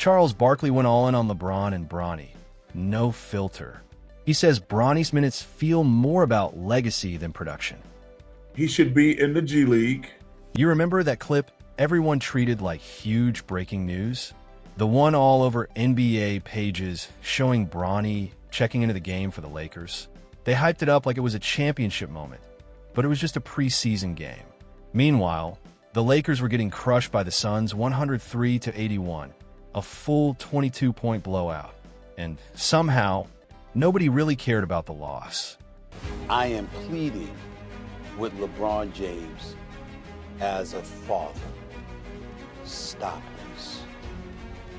Charles Barkley went all in on LeBron and Bronny. No filter. He says Bronny's minutes feel more about legacy than production. He should be in the G League. You remember that clip everyone treated like huge breaking news? The one all over NBA pages showing Bronny checking into the game for the Lakers. They hyped it up like it was a championship moment, but it was just a preseason game. Meanwhile, the Lakers were getting crushed by the Suns 103-81, a full 22-point blowout. And somehow, nobody really cared about the loss. I am pleading with LeBron James as a father. Stop this.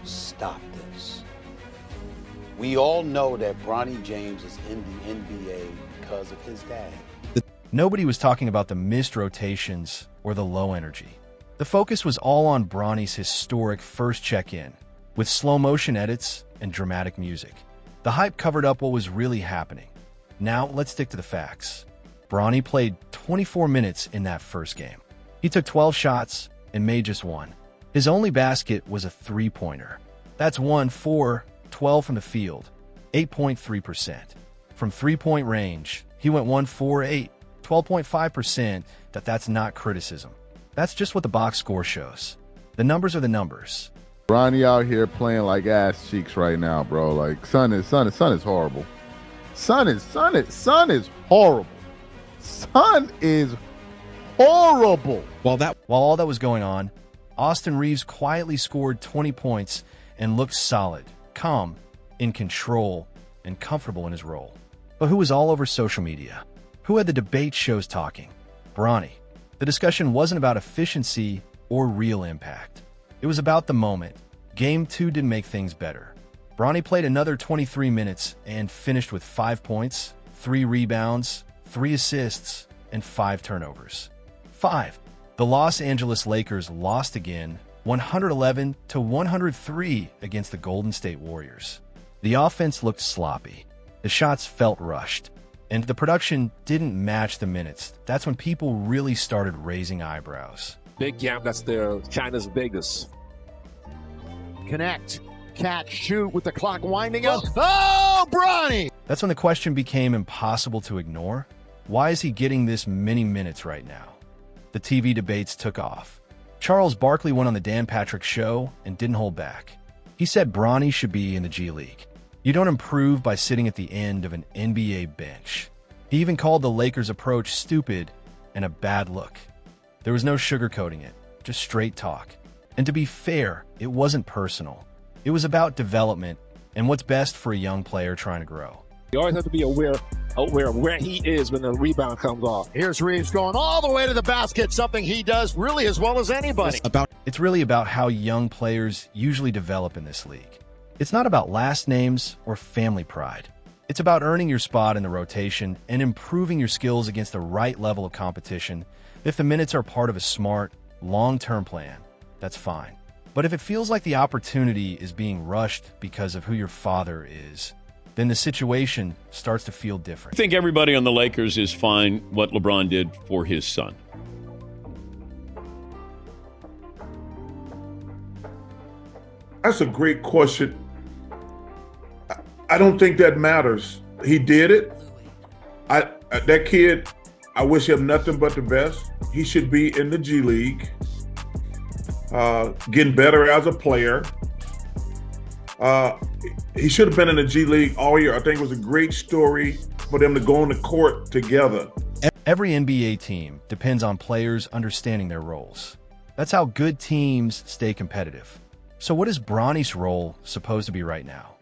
Stop this. We all know that Bronny James is in the NBA because of his dad. Nobody was talking about the missed rotations or the low energy. The focus was all on Bronny's historic first check-in, with slow-motion edits and dramatic music. The hype covered up what was really happening. Now, let's stick to the facts. Bronny played 24 minutes in that first game. He took 12 shots and made just one. His only basket was a three-pointer. That's 1 for 12 from the field, 8.3%. From three-point range, he went 1 for 8, 12.5%. That's not criticism. That's just what the box score shows. The numbers are the numbers. Bronny out here playing like ass cheeks right now, bro. Like son is horrible. Son is horrible. Son is horrible. While all that was going on, Austin Reeves quietly scored 20 points and looked solid, calm, in control, and comfortable in his role. But who was all over social media? Who had the debate shows talking? Bronny. The discussion wasn't about efficiency or real impact. It was about the moment. Game 2 didn't make things better. Bronny played another 23 minutes and finished with 5 points, 3 rebounds, 3 assists, and 5 turnovers. 5. The Los Angeles Lakers lost again, 111-103 against the Golden State Warriors. The offense looked sloppy. The shots felt rushed. And the production didn't match the minutes. That's when people really started raising eyebrows. Big gap, that's their China's Vegas. Connect, catch, shoot with the clock winding up. Oh, Bronny! That's when the question became impossible to ignore. Why is he getting this many minutes right now? The TV debates took off. Charles Barkley went on the Dan Patrick Show and didn't hold back. He said Bronny should be in the G League. You don't improve by sitting at the end of an NBA bench. He even called the Lakers' approach stupid and a bad look. There was no sugarcoating it, just straight talk. And to be fair, it wasn't personal. It was about development and what's best for a young player trying to grow. You always have to be aware of where he is when the rebound comes off. Here's Reeves going all the way to the basket, something he does really as well as anybody. It's really about how young players usually develop in this league. It's not about last names or family pride. It's about earning your spot in the rotation and improving your skills against the right level of competition. If the minutes are part of a smart, long-term plan, that's fine. But if it feels like the opportunity is being rushed because of who your father is, then the situation starts to feel different. I think everybody on the Lakers is fine what LeBron did for his son. That's a great question. I don't think that matters. He did it. That kid, I wish him nothing but the best. He should be in the G League, getting better as a player. He should have been in the G League all year. I think it was a great story for them to go on the court together. Every NBA team depends on players understanding their roles. That's how good teams stay competitive. So what is Bronny's role supposed to be right now?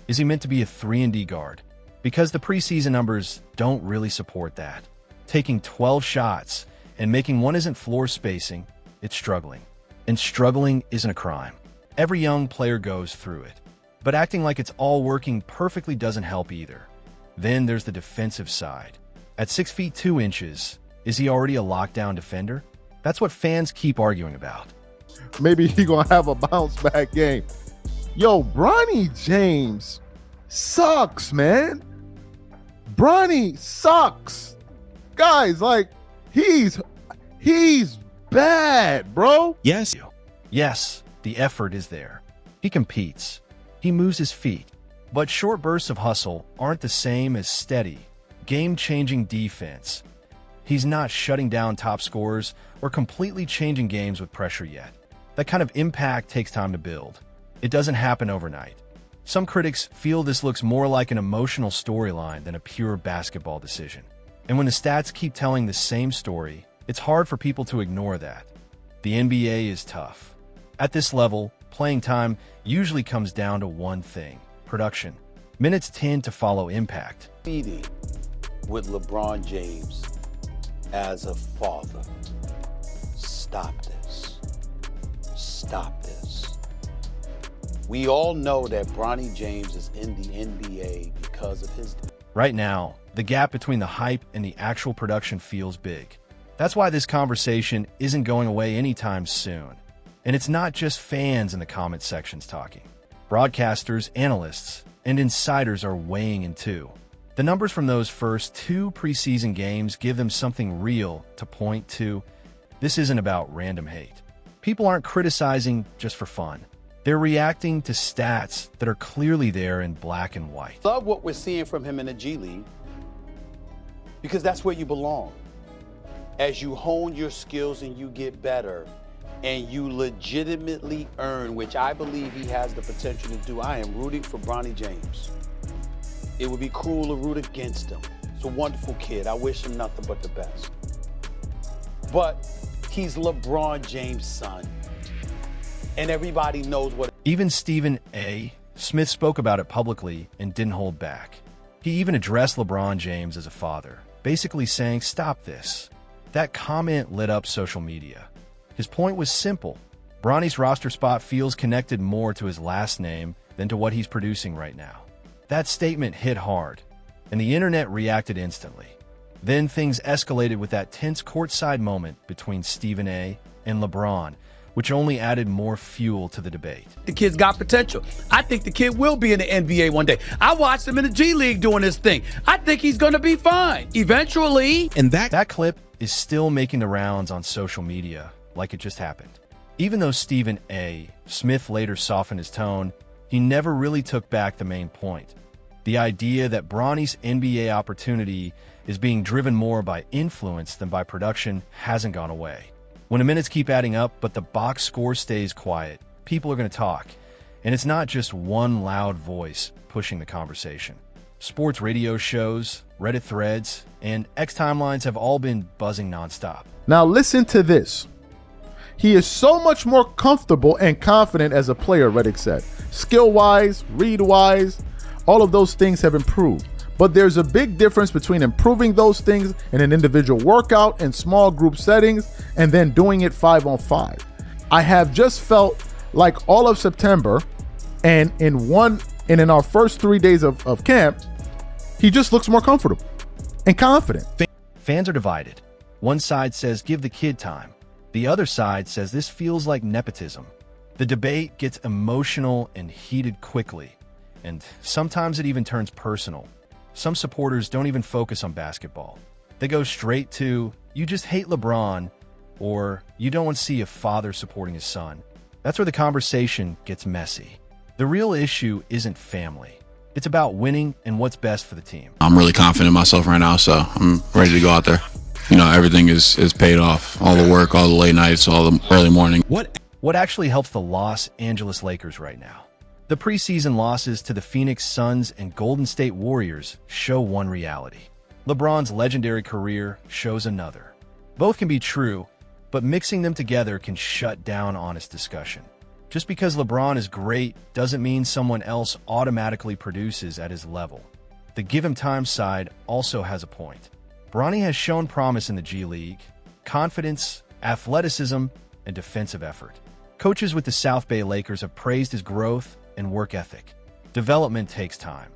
Is he meant to be a 3-and-D guard? Because the preseason numbers don't really support that. Taking 12 shots and making one isn't floor spacing, it's struggling. And struggling isn't a crime. Every young player goes through it. But acting like it's all working perfectly doesn't help either. Then there's the defensive side. At 6 feet 2 inches, is he already a lockdown defender? That's what fans keep arguing about. Maybe he gonna have a bounce back game. Yo, Bronny James sucks, man. Bronny sucks. Guys, like, he's bad, bro. Yes, the effort is there. He competes. He moves his feet. But short bursts of hustle aren't the same as steady, game-changing defense. He's not shutting down top scorers or completely changing games with pressure yet. That kind of impact takes time to build. It doesn't happen overnight. Some critics feel this looks more like an emotional storyline than a pure basketball decision. And when the stats keep telling the same story, it's hard for people to ignore that. The NBA is tough. At this level, playing time usually comes down to one thing: production. Minutes tend to follow impact. Pleading with LeBron James as a father. Stop this. Stop this. We all know that Bronny James is in the NBA because of his... Right now, the gap between the hype and the actual production feels big. That's why this conversation isn't going away anytime soon. And it's not just fans in the comment sections talking. Broadcasters, analysts, and insiders are weighing in too. The numbers from those first 2 preseason games give them something real to point to. This isn't about random hate. People aren't criticizing just for fun. They're reacting to stats that are clearly there in black and white. Love what we're seeing from him in the G League because that's where you belong. As you hone your skills and you get better and you legitimately earn, which I believe he has the potential to do. I am rooting for Bronny James. It would be cruel to root against him. He's a wonderful kid. I wish him nothing but the best. But he's LeBron James' son. And everybody knows what... Even Stephen A. Smith spoke about it publicly and didn't hold back. He even addressed LeBron James as a father, basically saying, "Stop this." That comment lit up social media. His point was simple. Bronny's roster spot feels connected more to his last name than to what he's producing right now. That statement hit hard, and the internet reacted instantly. Then things escalated with that tense courtside moment between Stephen A. and LeBron, which only added more fuel to the debate. The kid's got potential. I think the kid will be in the NBA one day. I watched him in the G League doing his thing. I think he's going to be fine eventually. And that clip is still making the rounds on social media like it just happened. Even though Stephen A. Smith later softened his tone, he never really took back the main point. The idea that Bronny's NBA opportunity is being driven more by influence than by production hasn't gone away. When the minutes keep adding up but the box score stays quiet, people are going to talk. And it's not just one loud voice pushing the conversation. Sports radio shows, Reddit threads, and X timelines have all been buzzing nonstop. Now listen to this. He is so much more comfortable and confident as a player, Reddick said. Skill-wise, read-wise, all of those things have improved. But there's a big difference between improving those things in an individual workout and small group settings and then doing it 5-on-5. I have just felt like all of September and in our first 3 days of camp, he just looks more comfortable and confident. Fans are divided. One side says give the kid time. The other side says this feels like nepotism. The debate gets emotional and heated quickly, and sometimes it even turns personal. Some supporters don't even focus on basketball. They go straight to, "You just hate LeBron," or "You don't want to see a father supporting his son." That's where the conversation gets messy. The real issue isn't family. It's about winning and what's best for the team. I'm really confident in myself right now, so I'm ready to go out there. You know, everything is paid off. All the work, all the late nights, all the early morning. What actually helps the Los Angeles Lakers right now? The preseason losses to the Phoenix Suns and Golden State Warriors show one reality. LeBron's legendary career shows another. Both can be true, but mixing them together can shut down honest discussion. Just because LeBron is great doesn't mean someone else automatically produces at his level. The give him time side also has a point. Bronny has shown promise in the G League, confidence, athleticism, and defensive effort. Coaches with the South Bay Lakers have praised his growth and work ethic. Development takes time.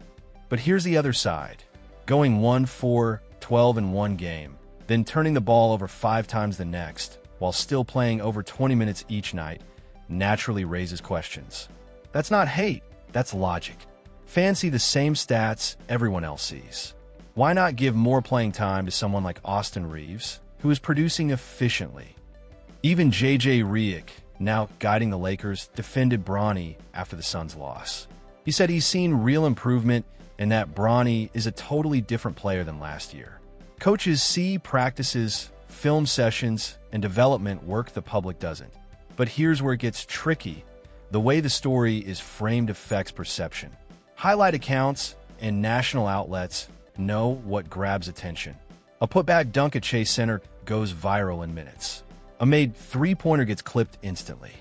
But here's the other side. Going 1-4-12 in one game, then turning the ball over 5 times the next, while still playing over 20 minutes each night, naturally raises questions. That's not hate, that's logic. Fans see the same stats everyone else sees. Why not give more playing time to someone like Austin Reeves, who is producing efficiently? Even J.J. Redick, now guiding the Lakers, defended Bronny after the Suns' loss. He said he's seen real improvement and that Bronny is a totally different player than last year. Coaches see practices, film sessions, and development work the public doesn't. But here's where it gets tricky. The way the story is framed affects perception. Highlight accounts and national outlets know what grabs attention. A putback dunk at Chase Center goes viral in minutes. A made three-pointer gets clipped instantly.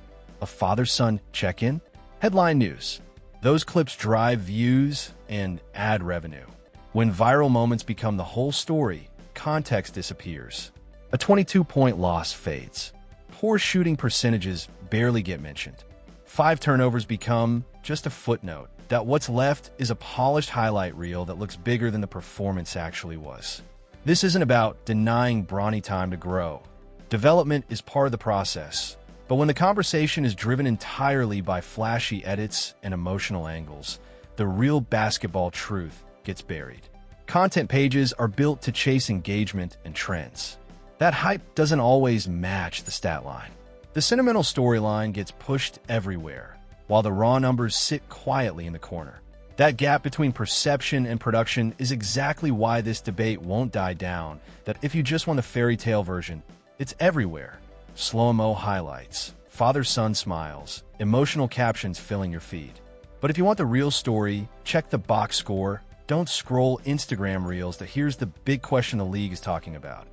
A father-son check-in? Headline news. Those clips drive views and ad revenue. When viral moments become the whole story, context disappears. A 22-point loss fades. Poor shooting percentages barely get mentioned. 5 turnovers become just a footnote. That what's left is a polished highlight reel that looks bigger than the performance actually was. This isn't about denying Bronny time to grow. Development is part of the process. But when the conversation is driven entirely by flashy edits and emotional angles, the real basketball truth gets buried. Content pages are built to chase engagement and trends. That hype doesn't always match the stat line. The sentimental storyline gets pushed everywhere, while the raw numbers sit quietly in the corner. That gap between perception and production is exactly why this debate won't die down, that if you just want the fairy tale version, it's everywhere. Slow-mo highlights, father-son smiles, emotional captions filling your feed. But if you want the real story, check the box score. Don't scroll Instagram reels. Here's the big question the league is talking about.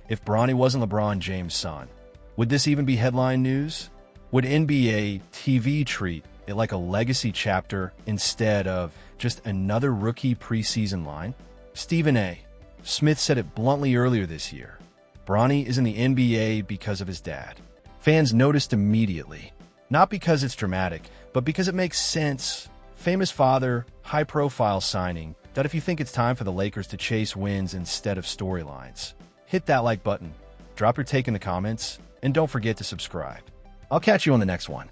If Bronny wasn't LeBron James' son, would this even be headline news? Would NBA TV treat it like a legacy chapter instead of just another rookie preseason line? Stephen A. Smith said it bluntly earlier this year. Bronny is in the NBA because of his dad. Fans noticed immediately. Not because it's dramatic, but because it makes sense. Famous father, high-profile signing, that if you think it's time for the Lakers to chase wins instead of storylines. Hit that like button, drop your take in the comments, and don't forget to subscribe. I'll catch you on the next one.